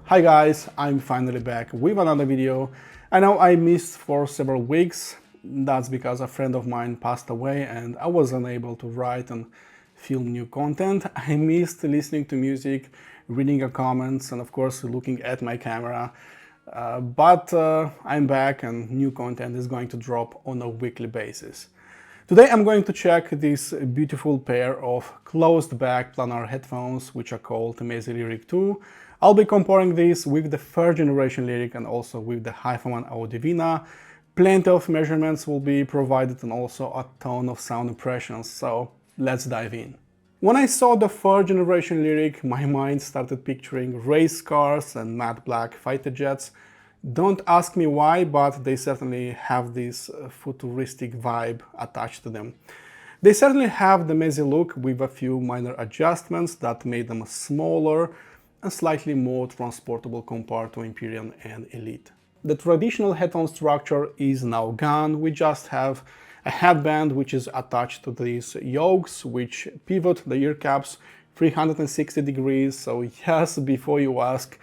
Hi guys, I'm finally back with another video. I know I missed for several weeks. That's because a friend of mine passed away and I was unable to write and film new content. I missed listening to music, reading your comments, and of course looking at my camera. But I'm back and new content is going to drop on a weekly basis. Today I'm going to check this beautiful pair of closed-back planar headphones, which are called Meze Liric 2. I'll be comparing this with the third generation Lyric and also with the HiFi Audivina. Plenty of measurements will be provided and also a ton of sound impressions, so let's dive in. When I saw the third generation Lyric, my mind started picturing race cars and matte black fighter jets. Don't ask me why, but they certainly have this futuristic vibe attached to them. They certainly have the Meze look with a few minor adjustments that made them smaller and slightly more transportable compared to Imperial and Elite. The traditional headphone structure is now gone. We just have a headband which is attached to these yokes which pivot the ear caps 360 degrees. So yes, before you ask,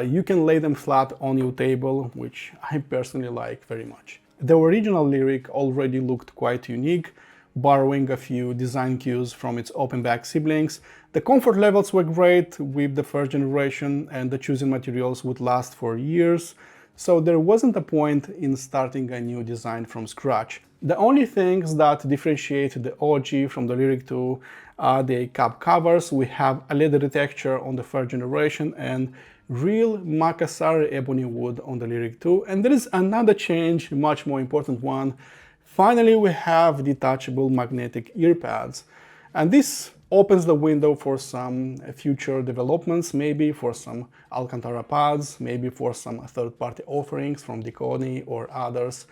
you can lay them flat on your table, which I personally like very much. The original Lyric already looked quite unique, borrowing a few design cues from its open back siblings. The comfort levels were great with the first generation and the chosen materials would last for years, so there wasn't a point in starting a new design from scratch. The only things that differentiate the OG from the Lyric 2 are the cap covers. We have a leathery texture on the third generation and real Makassar ebony wood on the Lyric 2. And there is another change, much more important one. Finally, we have detachable magnetic ear pads. And this opens the window for some future developments, maybe for some Alcantara pads, maybe for some third-party offerings from Deconi or others.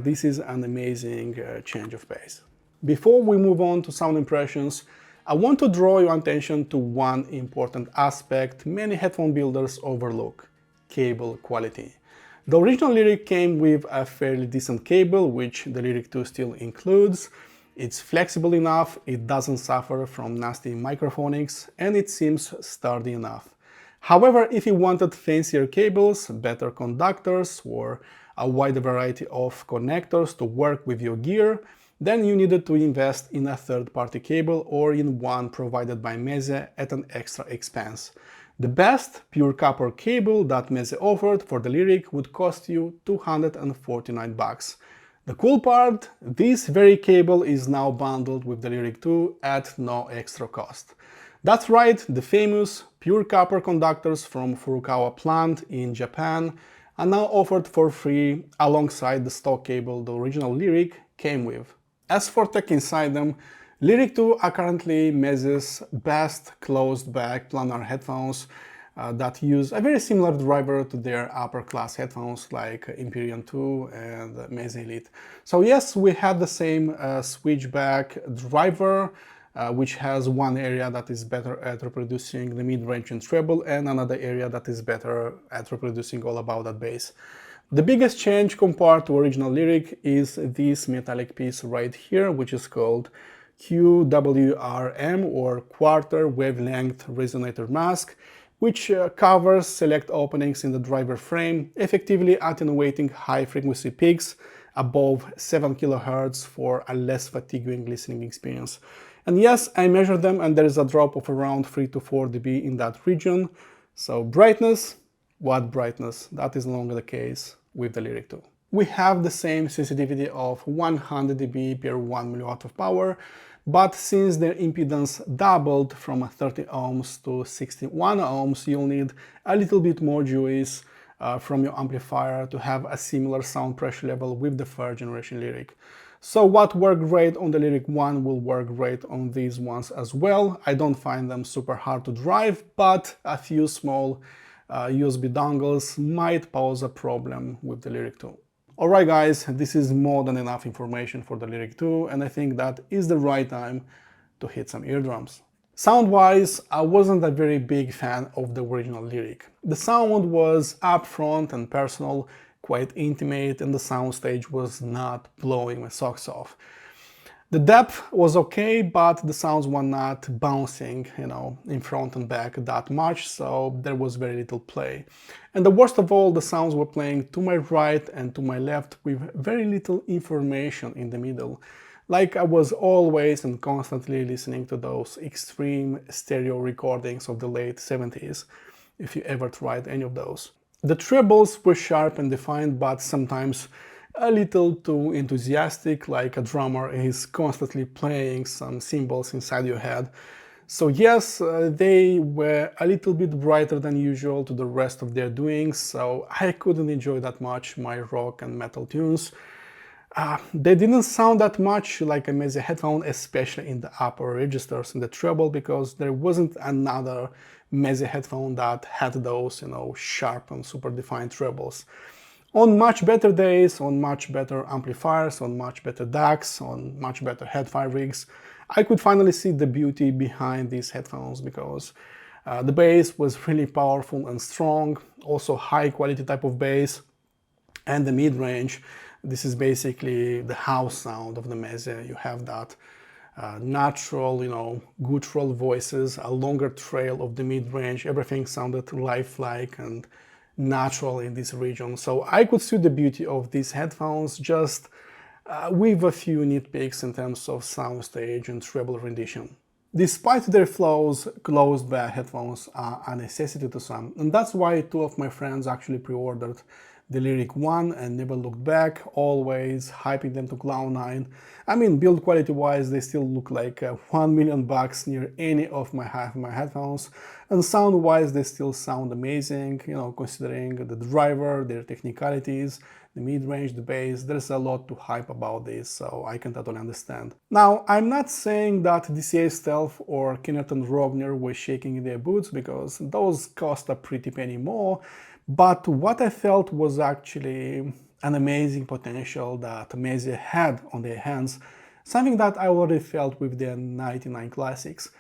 This is an amazing change of pace. Before we move on to sound impressions, I want to draw your attention to one important aspect many headphone builders overlook: cable quality. The original Lyric came with a fairly decent cable, which the Lyric 2 still includes. It's flexible enough, it doesn't suffer from nasty microphonics, and it seems sturdy enough. However, if you wanted fancier cables, better conductors, or a wider variety of connectors to work with your gear, then you needed to invest in a third-party cable or in one provided by Meze at an extra expense. The best pure copper cable that Meze offered for the Lyric would cost you $249. The cool part, this very cable is now bundled with the Lyric 2 at no extra cost. That's right, the famous pure copper conductors from Furukawa plant in Japan are now offered for free alongside the stock cable the original Lyric came with. As for tech inside them, Lyric 2 are currently Meze's best closed-back planar headphones that use a very similar driver to their upper-class headphones like Imperial 2 and Meze Elite. So yes, we have the same switchback driver, which has one area that is better at reproducing the mid-range and treble and another area that is better at reproducing all about that bass. The biggest change compared to original Lyric is this metallic piece right here, which is called QWRM or Quarter Wavelength Resonator Mask, which covers select openings in the driver frame, effectively attenuating high-frequency peaks above 7 kHz for a less fatiguing listening experience. And yes, I measured them and there is a drop of around 3 to 4 dB in that region. So brightness, what brightness? That is no longer the case with the Lyric 2. We have the same sensitivity of 100 dB per 1 mW of power, but since their impedance doubled from 30 ohms to 61 ohms, you'll need a little bit more juice from your amplifier to have a similar sound pressure level with the third generation Lyric. So what worked great on the Lyric 1 will work great on these ones as well. I don't find them super hard to drive, but a few small USB dongles might pose a problem with the Lyric 2. Alright guys, this is more than enough information for the Lyric 2 and I think that is the right time to hit some eardrums. Sound-wise, I wasn't a very big fan of the original Lyric. The sound was upfront and personal, quite intimate, and the soundstage was not blowing my socks off. The depth was okay, but the sounds were not bouncing, in front and back that much, so there was very little play. And the worst of all, the sounds were playing to my right and to my left with very little information in the middle. Like I was always and constantly listening to those extreme stereo recordings of the late 70s, if you ever tried any of those. The trebles were sharp and defined, but sometimes a little too enthusiastic, like a drummer is constantly playing some cymbals inside your head. So yes, they were a little bit brighter than usual to the rest of their doings, so I couldn't enjoy that much my rock and metal tunes. They didn't sound that much like a Meze headphone, especially in the upper registers in the treble, because there wasn't another Meze headphone that had those, sharp and super defined trebles. On much better days, on much better amplifiers, on much better DACs, on much better head-fi rigs, I could finally see the beauty behind these headphones, because the bass was really powerful and strong, also high quality type of bass, and the mid-range. This is basically the house sound of the Meze. You have that natural, guttural voices, a longer trail of the mid-range. Everything sounded lifelike and natural in this region. So I could see the beauty of these headphones, just with a few nitpicks in terms of soundstage and treble rendition. Despite their flaws, closed-back headphones are a necessity to some, and that's why two of my friends actually pre-ordered the Liric 1 and never looked back, always hyping them to cloud 9. I mean, build quality wise, they still look like $1 million near any of my headphones, and sound wise, they still sound amazing, considering the driver, their technicalities, the mid-range, the bass. There's a lot to hype about this, so I can totally understand. Now, I'm not saying that DCA Stealth or Kenneth and Rogner were shaking in their boots, because those cost a pretty penny more, but what I felt was actually an amazing potential that Meze had on their hands, something that I already felt with their 99 classics,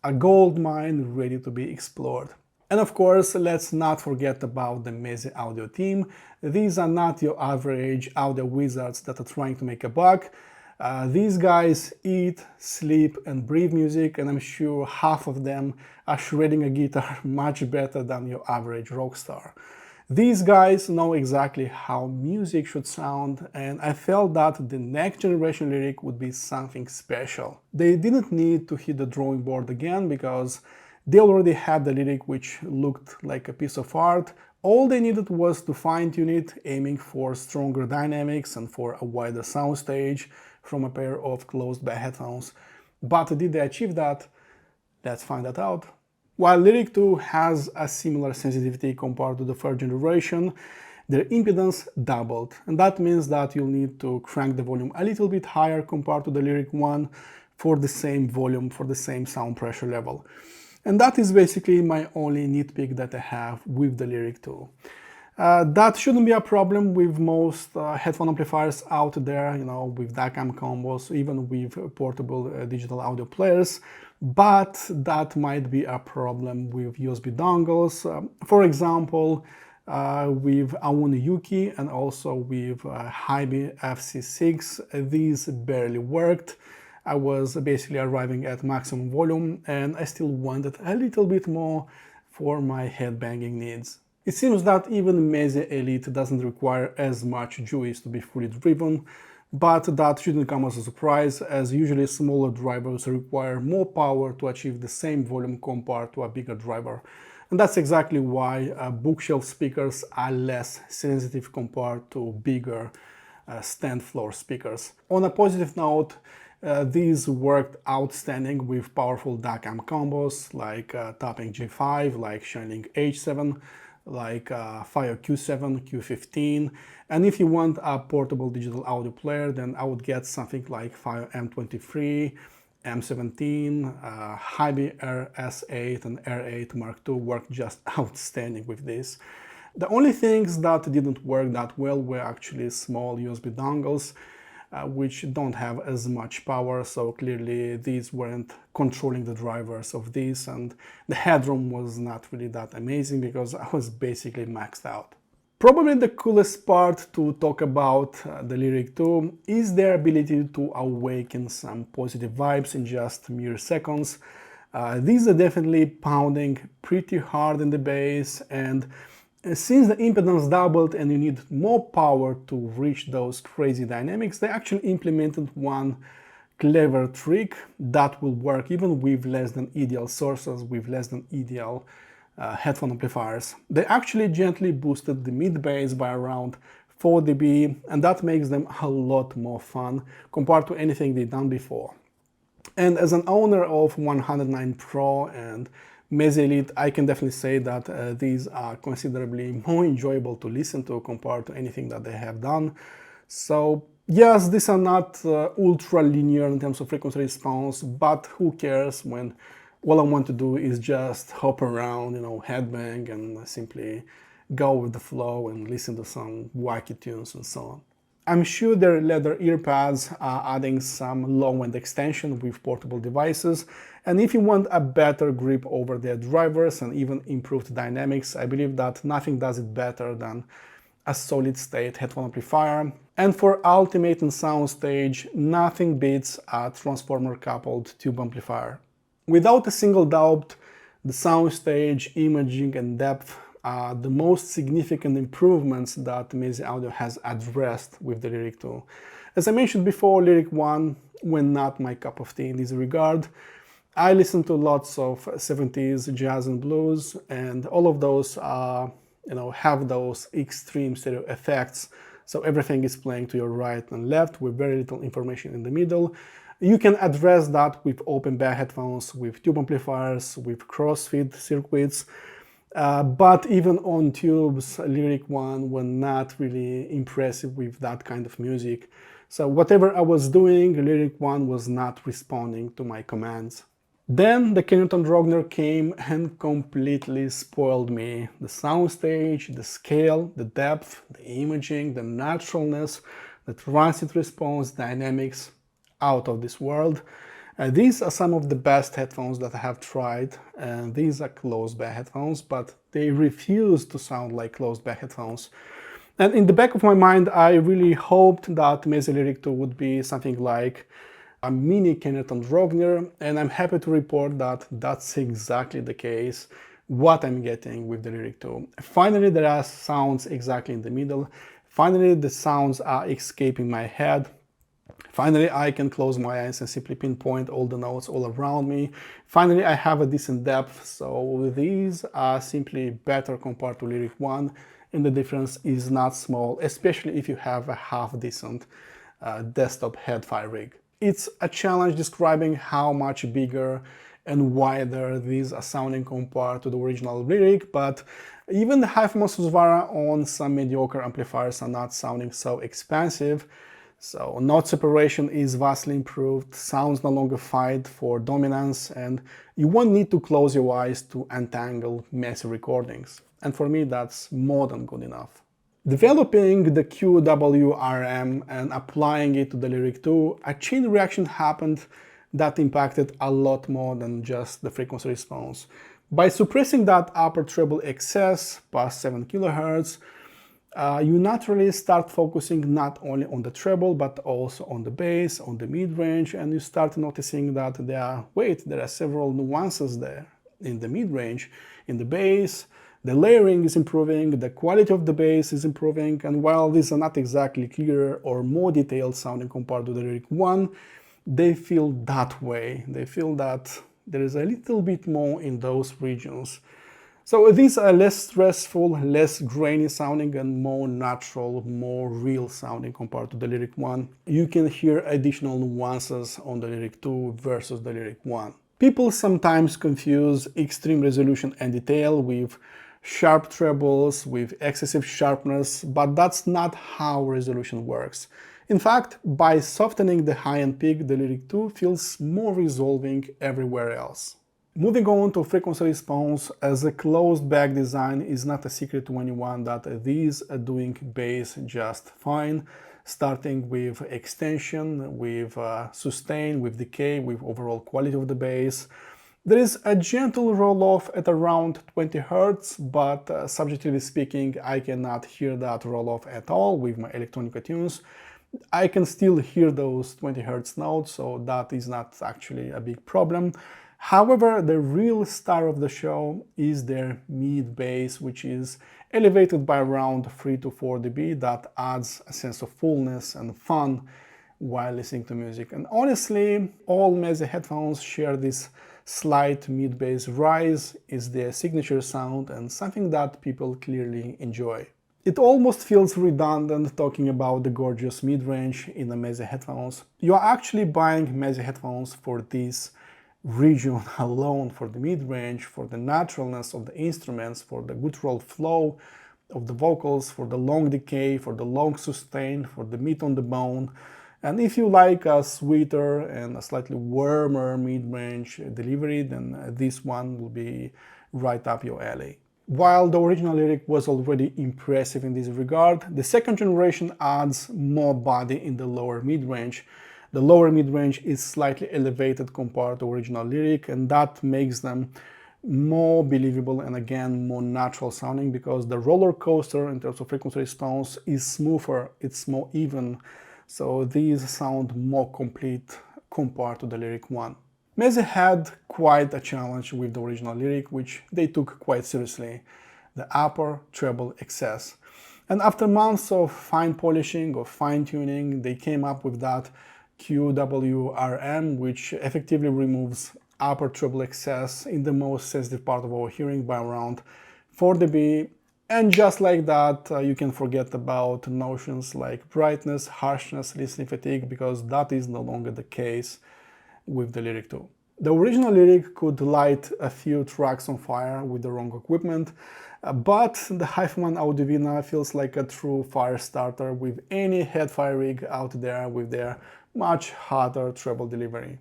a gold mine ready to be explored. And of course, let's not forget about the Meze audio team. These are not your average audio wizards that are trying to make a buck. These guys eat, sleep and breathe music, and I'm sure half of them are shredding a guitar much better than your average rock star. These guys know exactly how music should sound, and I felt that the next generation Lyric would be something special. They didn't need to hit the drawing board again, because they already had the Lyric, which looked like a piece of art. All they needed was to fine-tune it, aiming for stronger dynamics and for a wider soundstage from a pair of closed-back headphones. But did they achieve that? Let's find that out. While Lyric 2 has a similar sensitivity compared to the third generation, their impedance doubled, and that means that you'll need to crank the volume a little bit higher compared to the Lyric 1 for the same volume, for the same sound pressure level. And that is basically my only nitpick that I have with the Lyric 2. That shouldn't be a problem with most headphone amplifiers out there, with DAC-AM combos, even with portable digital audio players, but that might be a problem with USB dongles. For example, with Awune Yuki and also with Hybe FC6, these barely worked. I was basically arriving at maximum volume, and I still wanted a little bit more for my headbanging needs. It seems that even Meze Elite doesn't require as much juice to be fully driven, but that shouldn't come as a surprise, as usually smaller drivers require more power to achieve the same volume compared to a bigger driver. And that's exactly why bookshelf speakers are less sensitive compared to bigger stand floor speakers. On a positive note, these worked outstanding with powerful DAC-AM combos like Tapping G5, like Shinling H7, like Fire Q7, Q15, and if you want a portable digital audio player, then I would get something like Fire M23, M17, Hybe RS8 and R8 Mark II work just outstanding with this. The only things that didn't work that well were actually small USB dongles, which don't have as much power, so clearly these weren't controlling the drivers of this, and the headroom was not really that amazing because I was basically maxed out. Probably the coolest part to talk about the Lyric 2 is their ability to awaken some positive vibes in just mere seconds. These are definitely pounding pretty hard in the bass, and since the impedance doubled and you need more power to reach those crazy dynamics, they actually implemented one clever trick that will work even with less than ideal sources, with less than ideal headphone amplifiers. They actually gently boosted the mid bass by around 4 dB, and that makes them a lot more fun compared to anything they've done before. And as an owner of 109 Pro and Meze Elite, I can definitely say that these are considerably more enjoyable to listen to compared to anything that they have done. So yes, these are not ultra linear in terms of frequency response, but who cares when all I want to do is just hop around, headbang and simply go with the flow and listen to some wacky tunes and so on. I'm sure their leather earpads are adding some low-end extension with portable devices, and if you want a better grip over their drivers and even improved dynamics, I believe that nothing does it better than a solid-state headphone amplifier. And for ultimate and soundstage, nothing beats a transformer-coupled tube amplifier. Without a single doubt, the soundstage, imaging, and depth are the most significant improvements that Meze Audio has addressed with the Lyric 2. As I mentioned before, Lyric 1 were not my cup of tea in this regard. I listen to lots of 70s jazz and blues, and all of those have those extreme stereo effects. So everything is playing to your right and left with very little information in the middle. You can address that with open back headphones, with tube amplifiers, with crossfeed circuits. But even on tubes, Lyric 1 were not really impressive with that kind of music. So whatever I was doing, Lyric 1 was not responding to my commands. Then the Kenton Rogner came and completely spoiled me. The soundstage, the scale, the depth, the imaging, the naturalness, the transit response, dynamics, out of this world. These are some of the best headphones that I have tried, and these are closed back headphones, but they refuse to sound like closed back headphones. And in the back of my mind, I really hoped that Meze Liric 2 would be something like a mini Kenton Rogner, and I'm happy to report that that's exactly the case, what I'm getting with the Lyric 2. Finally, there are sounds exactly in the middle. Finally, the sounds are escaping my head. Finally, I can close my eyes and simply pinpoint all the notes all around me. Finally, I have a decent depth, so these are simply better compared to Lyric 1, and the difference is not small, especially if you have a half-decent desktop head-fi rig. It's a challenge describing how much bigger and wider these are sounding compared to the original Lyric, but even the HiFi Susvara on some mediocre amplifiers are not sounding so expansive. So note separation is vastly improved, sounds no longer fight for dominance, and you won't need to close your eyes to untangle messy recordings. And for me, that's more than good enough. Developing the QWRM and applying it to the Lyric 2, a chain reaction happened that impacted a lot more than just the frequency response. By suppressing that upper treble excess past 7 kHz, you naturally start focusing not only on the treble, but also on the bass, on the mid-range, and you start noticing that there are several nuances there in the mid-range, in the bass. The layering is improving, the quality of the bass is improving, and while these are not exactly clearer or more detailed sounding compared to the Lyric 1, they feel that way. They feel that there is a little bit more in those regions. So these are less stressful, less grainy sounding, and more natural, more real sounding compared to the Lyric 1. You can hear additional nuances on the Lyric 2 versus the Lyric 1. People sometimes confuse extreme resolution and detail with sharp trebles, with excessive sharpness, but that's not how resolution works. In fact, by softening the high-end peak, the Lyric 2 feels more resolving everywhere else. Moving on to frequency response, as a closed back design is not a secret to anyone that these are doing bass just fine, starting with extension, with sustain, with decay, with overall quality of the bass. There is a gentle roll-off at around 20 Hz, but subjectively speaking, I cannot hear that roll-off at all with my electronica tunes. I can still hear those 20 Hz notes, so that is not actually a big problem. However, the real star of the show is their mid bass, which is elevated by around 3 to 4 dB. That adds a sense of fullness and fun while listening to music. And honestly, all Meze headphones share this slight mid-bass rise. Is their signature sound and something that people clearly enjoy. It almost feels redundant talking about the gorgeous mid-range in the Meze headphones. You are actually buying Meze headphones for this region alone, for the mid-range, for the naturalness of the instruments, for the guttural flow of the vocals, for the long decay, for the long sustain, for the meat on the bone. And if you like a sweeter and a slightly warmer mid-range delivery, then this one will be right up your alley. While the original Lyric was already impressive in this regard, the second generation adds more body in the lower mid-range. The lower mid-range is slightly elevated compared to original Lyric, and that makes them more believable and again more natural sounding, because the roller coaster in terms of frequency response is smoother, it's more even. So these sound more complete compared to the Lyric one. Meze had quite a challenge with the original Lyric, which they took quite seriously: the upper treble excess. And after months of fine polishing, of fine tuning, they came up with that QWRM, which effectively removes upper treble excess in the most sensitive part of our hearing by around 4 dB. And just like that, you can forget about notions like brightness, harshness, listening fatigue, because that is no longer the case with the Lyric 2. The original Lyric could light a few tracks on fire with the wrong equipment, but the HiFi-Man Audivina feels like a true fire starter with any headfire rig out there with their much hotter treble delivery.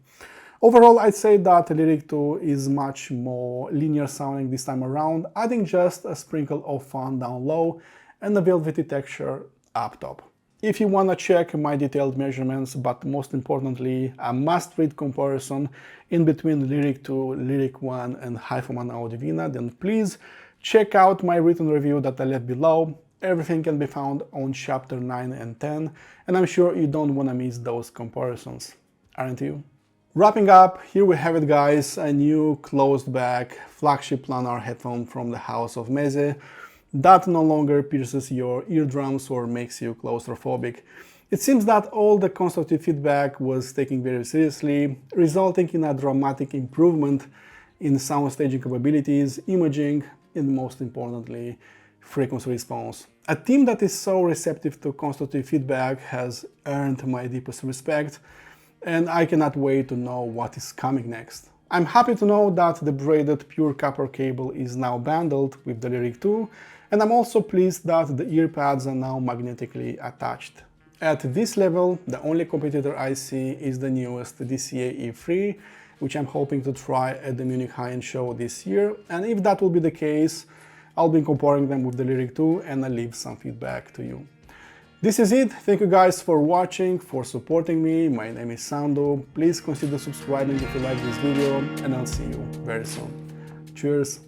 Overall, I'd say that the Lyric 2 is much more linear sounding this time around, adding just a sprinkle of fun down low and a velvety texture up top. If you want to check my detailed measurements, but most importantly a must-read comparison in between Lyric 2, Lyric 1 and HiFi-Man Audivina, then please check out my written review that I left below. Everything can be found on chapter 9 and 10, and I'm sure you don't want to miss those comparisons, aren't you? Wrapping up, here we have it guys, a new closed back flagship planar headphone from the house of Meze that no longer pierces your eardrums or makes you claustrophobic. It seems that all the constructive feedback was taken very seriously, resulting in a dramatic improvement in sound staging capabilities, imaging, and most importantly, frequency response. A team that is so receptive to constructive feedback has earned my deepest respect, and I cannot wait to know what is coming next. I'm happy to know that the braided pure copper cable is now bundled with the Lyric 2, and I'm also pleased that the ear pads are now magnetically attached. At this level, the only competitor I see is the newest DCA E3, which I'm hoping to try at the Munich High-End show this year, and if that will be the case, I'll be comparing them with the Lyric 2 and I'll leave some feedback to you. This is it. Thank you guys for watching, for supporting me. My name is Sandu. Please consider subscribing if you like this video, and I'll see you very soon. Cheers!